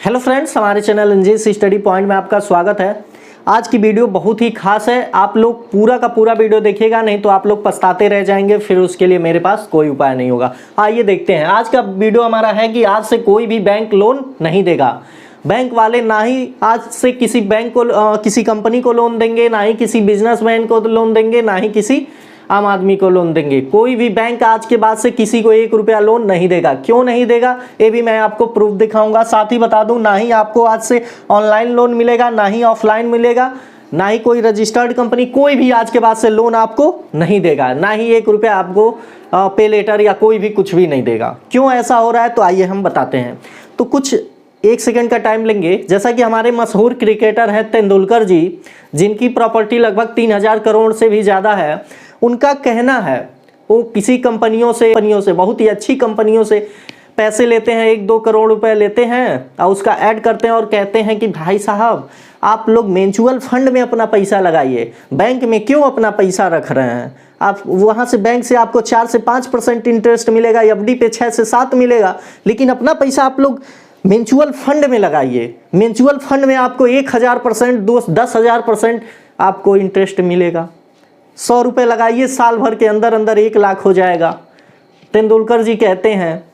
Hello friends, हमारे channel एनजेएस study point में आपका स्वागत है। आज की वीडियो बहुत ही खास है। आप लोग पूरा का पूरा वीडियो देखिएगा, नहीं तो आप लोग पछताते रह जाएंगे, फिर उसके लिए मेरे पास कोई उपाय नहीं होगा। आइए देखते हैं। आज का वीडियो हमारा है कि आज से कोई भी बैंक लोन नहीं देगा। बैंक वाले ना ही आज से किसी बैंक को किसी कंपनी को लोन देंगे, ना ही किसी बिजनेसमैन को लोन देंगे, ना ही किसी आम आदमी को लोन देंगे। कोई भी बैंक आज के बाद से किसी को 1 रुपया लोन नहीं देगा। क्यों नहीं देगा ये भी मैं आपको प्रूफ दिखाऊंगा। साथ ही बता दूं, ना ही आपको आज से ऑनलाइन लोन मिलेगा, ना ही ऑफलाइन मिलेगा, ना ही कोई रजिस्टर्ड कंपनी, कोई भी आज के बाद से लोन आपको नहीं देगा, ना ही 1 रुपया आपको पे लेटर या कोई भी कुछ भी नहीं देगा। क्यों ऐसा हो रहा है तो आइए हम बताते हैं। तो कुछ 1 सेकंड का टाइम लेंगे। जैसा कि हमारे मशहूर क्रिकेटर हैं तेंदुलकर जी, जिनकी प्रॉपर्टी लगभग 3000 करोड़ से भी ज़्यादा है, उनका कहना है वो किसी कंपनियों से बहुत ही अच्छी कंपनियों से पैसे लेते हैं, 1-2 करोड़ रुपए लेते हैं और उसका ऐड करते हैं और कहते हैं कि भाई साहब आप लोग म्यूचुअल फंड में अपना पैसा लगाइए, बैंक में क्यों अपना पैसा रख रहे हैं। आप वहाँ से बैंक से आपको 4 से 5% इंटरेस्ट मिलेगा, एफडी पे 6 से 7 मिलेगा, लेकिन अपना पैसा आप लोग म्यूचुअल फंड में लगाइए। म्यूचुअल फंड में आपको 1000%, 10,000% आपको इंटरेस्ट मिलेगा। 100 रुपये लगाइए, साल भर के अंदर अंदर 1 लाख हो जाएगा। तेंदुलकर जी कहते हैं।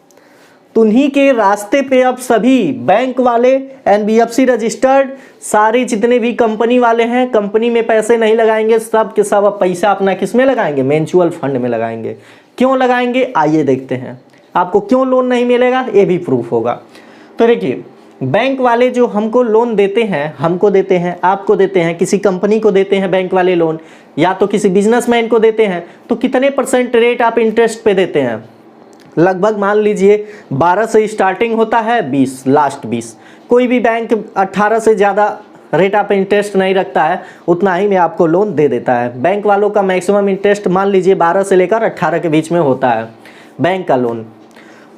तो उन्हीं के रास्ते पे अब सभी बैंक वाले, एनबीएफसी रजिस्टर्ड, सारे जितने भी कंपनी वाले हैं, कंपनी में पैसे नहीं लगाएंगे, सब के सब अब पैसा अपना किस में लगाएंगे, म्यूचुअल फंड में लगाएंगे। क्यों लगाएंगे आइए देखते हैं। आपको क्यों लोन नहीं मिलेगा ये भी प्रूफ होगा। तो देखिए, बैंक वाले जो हमको लोन देते हैं, हमको देते हैं, आपको देते हैं, किसी कंपनी को देते हैं बैंक वाले लोन, या तो किसी बिजनेसमैन को देते हैं, तो कितने % रेट आप इंटरेस्ट पे देते हैं। लगभग मान लीजिए 12 से स्टार्टिंग होता है, 20 लास्ट 20। कोई भी बैंक 18 से ज़्यादा रेट आप इंटरेस्ट नहीं रखता है, उतना ही में आपको लोन दे देता है। बैंक वालों का मैक्सिमम इंटरेस्ट मान लीजिए 12 से लेकर 18 के बीच में होता है बैंक का लोन।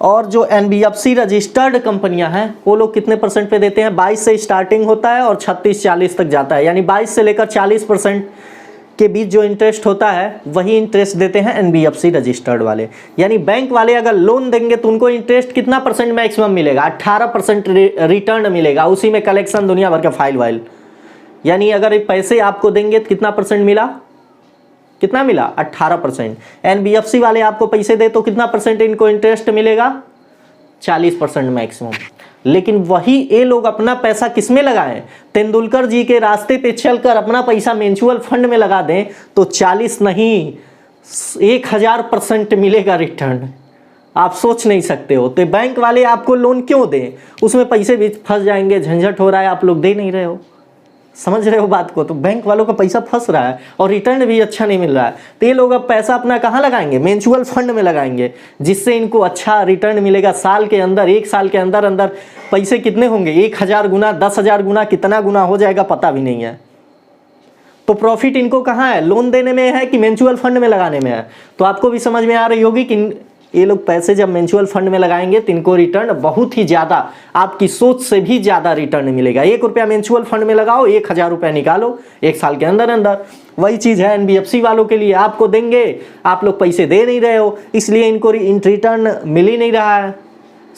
और जो एनबीएफसी रजिस्टर्ड कंपनियां हैं वो लोग कितने % पे देते हैं, 22 से स्टार्टिंग होता है और 36-40 तक जाता है, यानी 22 से लेकर 40% के बीच जो इंटरेस्ट होता है वही इंटरेस्ट देते हैं एनबीएफसी रजिस्टर्ड वाले। यानी बैंक वाले अगर लोन देंगे तो उनको इंटरेस्ट कितना % मैक्सिमम मिलेगा, 18% रिटर्न मिलेगा, उसी में कलेक्शन दुनिया भर का फाइल वाइल। यानी अगर पैसे आपको देंगे तो कितना % मिला, कितना मिला, 18%। एनबीएफसी वाले आपको पैसे दे तो कितना % इनको इंटरेस्ट मिलेगा, 40% मैक्सिमम। लेकिन वही ये लोग अपना पैसा किस में लगाएं, तेंदुलकर जी के रास्ते पे चलकर अपना पैसा म्यूचुअल फंड में लगा दें तो 40 नहीं 1000% मिलेगा रिटर्न। आप सोच नहीं सकते हो। तो बैंक वाले आपको लोन क्यों दें, उसमें पैसे भी फंस जाएंगे, झंझट हो रहा है, आप लोग दे नहीं रहे हो। समझ रहे हो बात को। तो बैंक वालों का पैसा फंस रहा है और रिटर्न भी अच्छा नहीं मिल रहा है, तो ये लोग अब पैसा अपना कहाँ लगाएंगे, म्यूचुअल फंड में लगाएंगे, जिससे इनको अच्छा रिटर्न मिलेगा। साल के अंदर, 1 साल के अंदर अंदर पैसे कितने होंगे, 1000 गुना, 10,000 गुना, कितना गुना हो जाएगा पता भी नहीं है। तो प्रॉफिट इनको कहाँ है, लोन देने में है कि म्यूचुअल फंड में लगाने में है। तो आपको भी समझ में आ रही होगी कि ये लोग पैसे जब म्यूचुअल फंड में लगाएंगे तो इनको रिटर्न बहुत ही ज़्यादा, आपकी सोच से भी ज़्यादा रिटर्न मिलेगा। 1 रुपया म्यूचुअल फंड में लगाओ, 1000 रुपया निकालो 1 साल के अंदर अंदर। वही चीज़ है एनबीएफसी वालों के लिए, आपको देंगे, आप लोग पैसे दे नहीं रहे हो, इसलिए इनको रिटर्न मिल ही नहीं रहा है।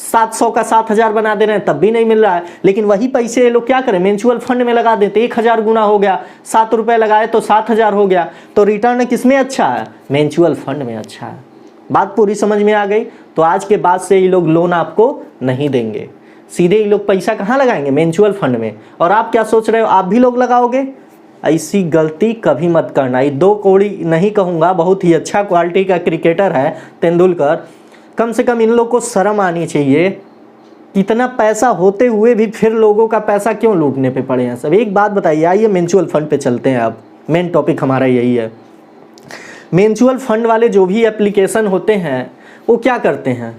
700 का 7000 बना दे रहे हैं तब भी नहीं मिल रहा है। लेकिन वही पैसे ये लोग क्या करें, म्यूचुअल फंड में लगा देते, 1000 गुना हो गया, 7 रुपये लगाए तो 7000 हो गया। तो रिटर्न किस में अच्छा है, म्यूचुअल फंड में अच्छा है। बात पूरी समझ में आ गई। तो आज के बाद से ये लोग लोन आपको नहीं देंगे, सीधे ये लोग पैसा कहाँ लगाएंगे, म्यूचुअल फंड में। और आप क्या सोच रहे हो, आप भी लोग लगाओगे? ऐसी गलती कभी मत करना। ये 2 कौड़ी नहीं कहूँगा, बहुत ही अच्छा क्वालिटी का क्रिकेटर है तेंदुलकर। कम से कम इन लोग को शर्म आनी चाहिए। इतना पैसा होते हुए भी फिर लोगों का पैसा क्यों लूटने पे पड़े हैं सब। एक बात बताइए, आइए म्यूचुअल फंड पे चलते हैं। अब मेन टॉपिक हमारा यही है। म्यूचुअल फंड वाले जो भी एप्लीकेशन होते हैं वो क्या करते हैं,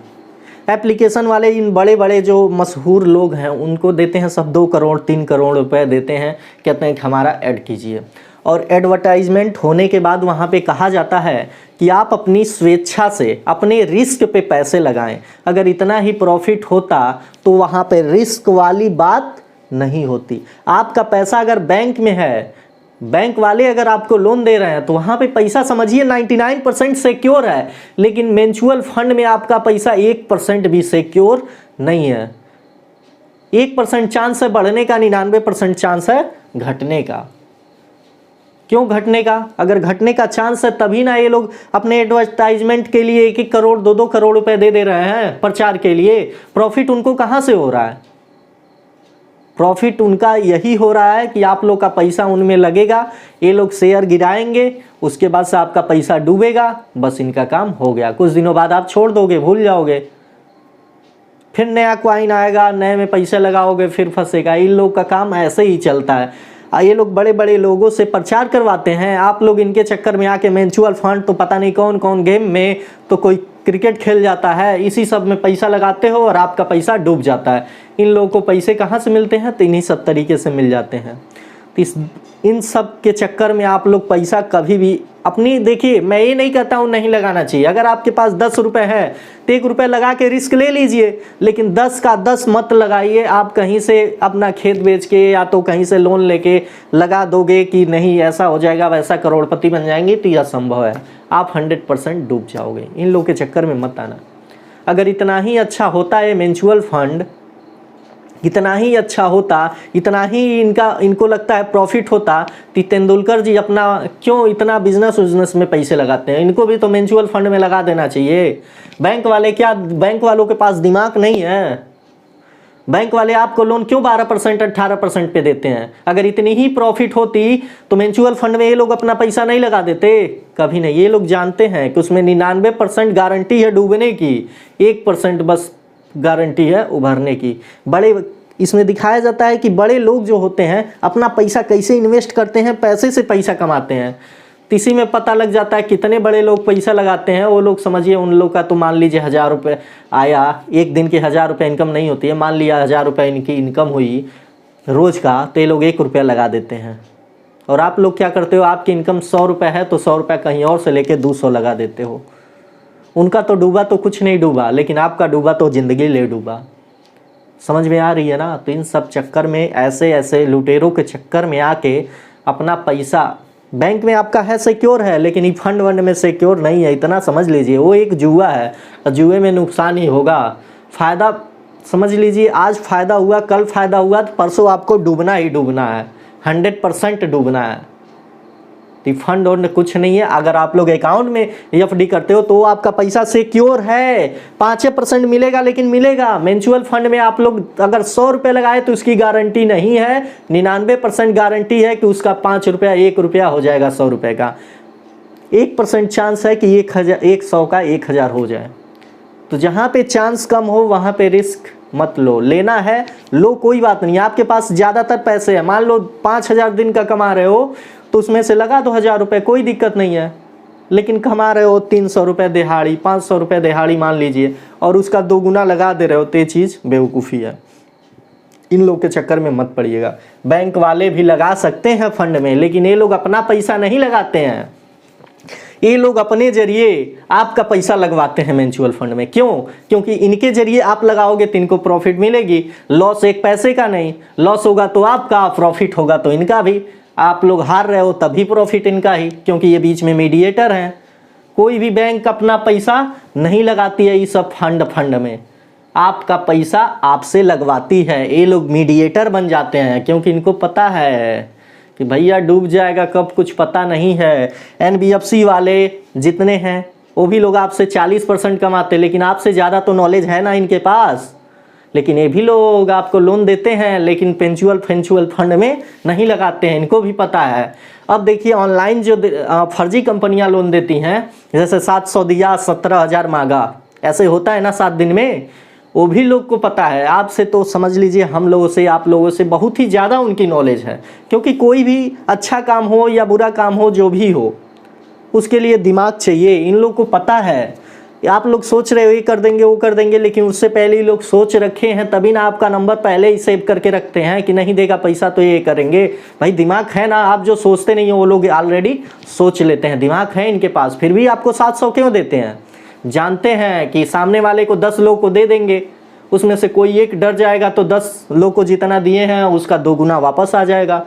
एप्लीकेशन वाले इन बड़े बड़े जो मशहूर लोग हैं उनको देते हैं सब 2 करोड़ 3 करोड़ रुपए देते हैं, कहते हैं कि हमारा ऐड कीजिए। और एडवर्टाइजमेंट होने के बाद वहाँ पे कहा जाता है कि आप अपनी स्वेच्छा से अपने रिस्क पे पैसे लगाएं। अगर इतना ही प्रॉफिट होता तो वहाँ पे रिस्क वाली बात नहीं होती। आपका पैसा अगर बैंक में है, बैंक वाले अगर आपको लोन दे रहे हैं तो वहाँ पे पैसा समझिए 99% सिक्योर है, लेकिन म्यूचुअल फंड में आपका पैसा 1% भी सिक्योर नहीं है। 1% चांस है बढ़ने का, 99% चांस है घटने का। क्यों घटने का? अगर घटने का चांस है तभी ना ये लोग अपने एडवर्टाइजमेंट के लिए 1-1 करोड़ 2-2 करोड़ रुपए दे रहे हैं प्रचार के लिए। प्रॉफिट उनको कहां से हो रहा है? प्रॉफिट उनका यही हो रहा है कि आप लोग का पैसा उनमें लगेगा, ये लोग शेयर गिराएंगे, उसके बाद से आपका पैसा डूबेगा, बस इनका काम हो गया। कुछ दिनों बाद आप छोड़ दोगे, भूल जाओगे, फिर नया क्वाइन आएगा, नए में पैसे लगाओगे, फिर फंसेगा। इन लोग का काम ऐसे ही चलता है। ये लोग बड़े बड़े लोगों से प्रचार करवाते हैं, आप लोग इनके चक्कर में आके म्यूचुअल फंड तो पता नहीं कौन कौन गेम में, तो कोई क्रिकेट खेल जाता है, इसी सब में पैसा लगाते हो और आपका पैसा डूब जाता है। इन लोगों को पैसे कहाँ से मिलते हैं? तो इन्हीं सब तरीके से मिल जाते हैं। तो इन सब के चक्कर में आप लोग पैसा कभी भी अपनी, देखिए मैं ये नहीं कहता हूँ नहीं लगाना चाहिए। अगर आपके पास 10 रुपये है तो 1 रुपये लगा के रिस्क ले लीजिए, लेकिन 10 का 10 मत लगाइए। आप कहीं से अपना खेत बेच के या तो कहीं से लोन लेके लगा दोगे कि नहीं ऐसा हो जाएगा वैसा करोड़पति बन जाएंगे, तो यह असंभव है। आप 100% डूब जाओगे। इन लोगों के चक्कर में मत आना। अगर इतना ही अच्छा होता है म्यूचुअल फंड, इतना ही अच्छा होता, इतना ही इनको लगता है प्रॉफिट होता, तो तेंदुलकर जी अपना क्यों इतना बिजनेस में पैसे लगाते हैं? इनको भी तो म्यूचुअल फंड में लगा देना चाहिए। बैंक वाले क्या, बैंक वालों के पास दिमाग नहीं है? बैंक वाले आपको लोन क्यों 12% 18% पे देते हैं? अगर इतनी ही प्रॉफिट होती तो म्यूचुअल फंड में ये लोग अपना पैसा नहीं लगा देते, कभी नहीं। ये लोग जानते हैं कि उसमें 99% गारंटी है डूबने की, 1% बस गारंटी है उभरने की। बड़े इसमें दिखाया जाता है कि बड़े लोग जो होते हैं अपना पैसा कैसे इन्वेस्ट करते हैं, पैसे से पैसा कमाते हैं। तो इसी में पता लग जाता है कितने बड़े लोग पैसा लगाते हैं। वो लोग समझिए उन लोग का तो मान लीजिए 1000 रुपये आया, एक दिन के 1000 रुपये इनकम नहीं होती है, मान लिया 1000 रुपये इनकी इनकम हुई रोज़ का, तो ये लोग 1 रुपया लगा देते हैं। और आप लोग क्या करते हो? आपकी इनकम 100 रुपये है तो 100 रुपये कहीं और से लेके 200 लगा देते हो। उनका तो डूबा तो कुछ नहीं डूबा, लेकिन आपका डूबा तो ज़िंदगी ले डूबा। समझ में आ रही है ना? तो इन सब चक्कर में, ऐसे ऐसे लुटेरों के चक्कर में आके अपना पैसा, बैंक में आपका है सिक्योर है, लेकिन ये फंड वंड में सिक्योर नहीं है, इतना समझ लीजिए। वो एक जुआ है, जुए में नुकसान ही होगा। फ़ायदा समझ लीजिए, आज फ़ायदा हुआ, कल फ़ायदा हुआ, तो परसों आपको डूबना ही डूबना है, 100% डूबना है। फंड और कुछ नहीं है। अगर आप लोग अकाउंट में एफडी करते हो तो आपका पैसा सिक्योर है, 5% मिलेगा, लेकिन मिलेगा। म्यूचुअल फंड में आप लोग अगर 100 रुपये लगाए तो उसकी गारंटी नहीं है, 99% गारंटी है कि उसका 5 रुपया 1 रुपया हो जाएगा 100 रुपये का। 1% चांस है कि 100 का 1000 हो जाए। तो जहाँ पे चांस कम हो वहाँ पे रिस्क मत लो। लेना है लो, कोई बात नहीं। आपके पास ज़्यादातर पैसे हैं, मान लो 5000 दिन का कमा रहे हो तो उसमें से लगा दो 1000 रुपये, कोई दिक्कत नहीं है। लेकिन कमा रहे हो 300 रुपये दिहाड़ी, 500 रुपये दिहाड़ी मान लीजिए, और उसका 2 गुना लगा दे रहे हो, तो ये चीज़ बेवकूफ़ी है। इन लोग के चक्कर में मत पड़िएगा। बैंक वाले भी लगा सकते हैं फंड में, लेकिन ये लोग अपना पैसा नहीं लगाते हैं। ये लोग अपने जरिए आपका पैसा लगवाते हैं म्यूचुअल फंड में। क्यों? क्योंकि इनके जरिए आप लगाओगे तो इनको प्रॉफिट मिलेगी। लॉस एक पैसे का नहीं, लॉस होगा तो आपका, प्रॉफिट होगा तो इनका भी। आप लोग हार रहे हो तभी प्रॉफिट इनका ही, क्योंकि ये बीच में मीडिएटर हैं। कोई भी बैंक अपना पैसा नहीं लगाती है इस सब फंड में, आपका पैसा आपसे लगवाती है। ये लोग मीडिएटर बन जाते हैं, क्योंकि इनको पता है कि भैया डूब जाएगा कब, कुछ पता नहीं है। NBFC वाले जितने हैं वो भी लोग आपसे 40% कमाते, लेकिन आपसे ज़्यादा तो नॉलेज है ना इनके पास। लेकिन ये भी लोग आपको लोन देते हैं, लेकिन पेंचुअल फंड में नहीं लगाते हैं, इनको भी पता है। अब देखिए ऑनलाइन जो फर्जी कंपनियां लोन देती हैं, जैसे 700 दिया 17,000 मांगा, ऐसे होता है ना 7 दिन में, वो भी लोग को पता है। आपसे तो समझ लीजिए हम लोगों से, आप लोगों से बहुत ही ज़्यादा उनकी नॉलेज है। क्योंकि कोई भी अच्छा काम हो या बुरा काम हो, जो भी हो, उसके लिए दिमाग चाहिए। इन लोग को पता है। आप लोग सोच रहे हो ये कर देंगे वो कर देंगे, लेकिन उससे पहले ही लोग सोच रखे हैं, तभी ना आपका नंबर पहले ही सेव करके रखते हैं कि नहीं देगा पैसा तो ये करेंगे। भाई दिमाग है ना, आप जो सोचते नहीं हो वो लोग ऑलरेडी सोच लेते हैं। दिमाग है इनके पास, फिर भी आपको 700 क्यों देते हैं? जानते हैं कि सामने वाले को 10 लोग को दे देंगे, उसमें से कोई एक डर जाएगा तो 10 लोग को जितना दिए हैं उसका 2 गुना वापस आ जाएगा।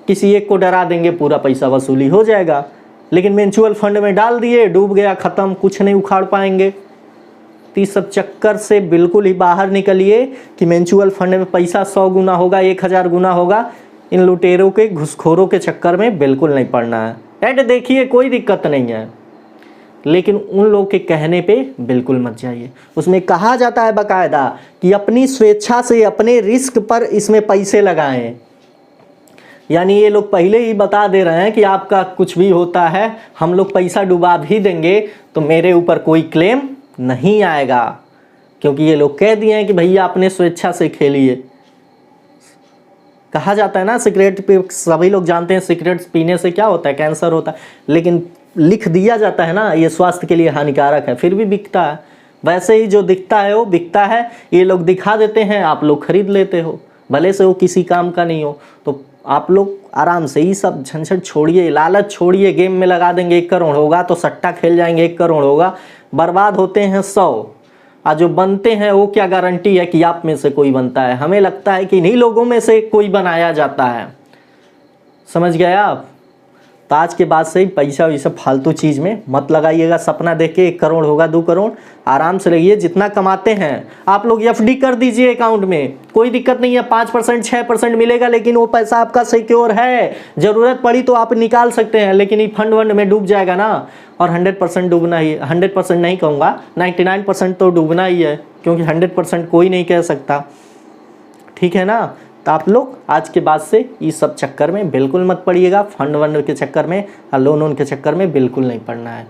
किसी एक को डरा देंगे, पूरा पैसा वसूली हो जाएगा। लेकिन म्यूचुअल फंड में डाल दिए, डूब गया, ख़त्म, कुछ नहीं उखाड़ पाएंगे। तो इस सब चक्कर से बिल्कुल ही बाहर निकलिए कि म्यूचुअल फंड में पैसा 100 गुना होगा, 1000 गुना होगा। इन लुटेरों के, घुसखोरों के चक्कर में बिल्कुल नहीं पड़ना है। ऐड देखिए, कोई दिक्कत नहीं है, लेकिन उन लोगों के कहने पे बिल्कुल मत जाइए। उसमें कहा जाता है बाकायदा कि अपनी स्वेच्छा से अपने रिस्क पर इसमें पैसे लगाएं। यानी ये लोग पहले ही बता दे रहे हैं कि आपका कुछ भी होता है, हम लोग पैसा डुबा भी देंगे तो मेरे ऊपर कोई क्लेम नहीं आएगा, क्योंकि ये लोग कह दिए हैं कि भैया अपने स्वेच्छा से खेलिए। कहा जाता है ना, सिगरेट पे सभी लोग जानते हैं सिगरेट पीने से क्या होता है, कैंसर होता है, लेकिन लिख दिया जाता है ना ये स्वास्थ्य के लिए हानिकारक है, फिर भी बिकता है। वैसे ही जो दिखता है वो बिकता है, ये लोग दिखा देते हैं, आप लोग खरीद लेते हो, भले से वो किसी काम का नहीं हो। तो आप लोग आराम से ही सब झंझट छोड़िए, लालच छोड़िए। गेम में लगा देंगे 1 करोड़ होगा तो सट्टा खेल जाएंगे 1 करोड़ होगा, बर्बाद होते हैं 100। और जो बनते हैं वो क्या गारंटी है कि आप में से कोई बनता है? हमें लगता है कि इन्हीं लोगों में से कोई बनाया जाता है। समझ गए आप? तो आज के बाद से ही पैसा वैसा फालतू चीज़ में मत लगाइएगा। सपना देख के 1 करोड़ होगा 2 करोड़, आराम से रहिए। जितना कमाते हैं आप लोग एफडी कर दीजिए अकाउंट में, कोई दिक्कत नहीं है। 5% 6% मिलेगा, लेकिन वो पैसा आपका सिक्योर है। ज़रूरत पड़ी तो आप निकाल सकते हैं, लेकिन ये फंड वंड में डूब जाएगा ना। और 100% डूबना ही, 100% नहीं कहूँगा, 99% तो डूबना ही है, क्योंकि 100% कोई नहीं कह सकता। ठीक है ना? तो आप लोग आज के बाद से इस सब चक्कर में बिल्कुल मत पड़िएगा। फंड वंड के चक्कर में और लोन के चक्कर में बिल्कुल नहीं पड़ना है।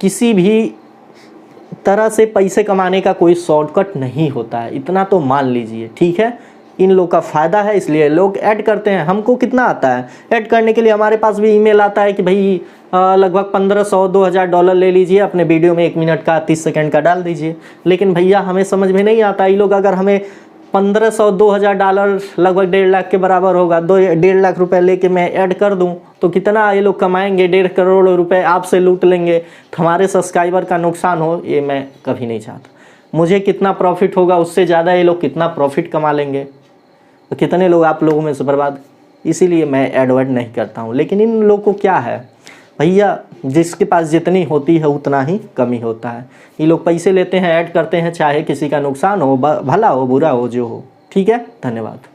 किसी भी तरह से पैसे कमाने का कोई शॉर्टकट नहीं होता है, इतना तो मान लीजिए। ठीक है? इन लोग का फ़ायदा है, इसलिए लोग ऐड करते हैं। हमको कितना आता है ऐड करने के लिए? हमारे पास भी ईमेल आता है कि भाई लगभग 1500-2000 डॉलर ले लीजिए, अपने वीडियो में 1 मिनट का 30 सेकंड का डाल दीजिए। लेकिन भैया हमें समझ में नहीं आता, ये लोग अगर हमें 1500-2000 डॉलर लगभग 1.5 लाख के बराबर होगा, 1.5 लाख रुपए लेके मैं ऐड कर दूं तो कितना ये लोग कमाएंगे? 1.5 करोड़ रुपए आपसे लूट लेंगे। तो हमारे सब्सक्राइबर का नुकसान हो, ये मैं कभी नहीं चाहता। मुझे कितना प्रॉफिट होगा, उससे ज़्यादा ये लोग कितना प्रॉफिट कमा लेंगे, तो कितने लोग आप लोगों में से बर्बाद। इसीलिए मैं ऐड वैड नहीं करता हूँ। लेकिन इन लोग को क्या है भैया, जिसके पास जितनी होती है उतना ही कमी होता है। ये लोग पैसे लेते हैं, ऐड करते हैं, चाहे किसी का नुकसान हो, भला हो बुरा हो, जो हो। ठीक है? धन्यवाद।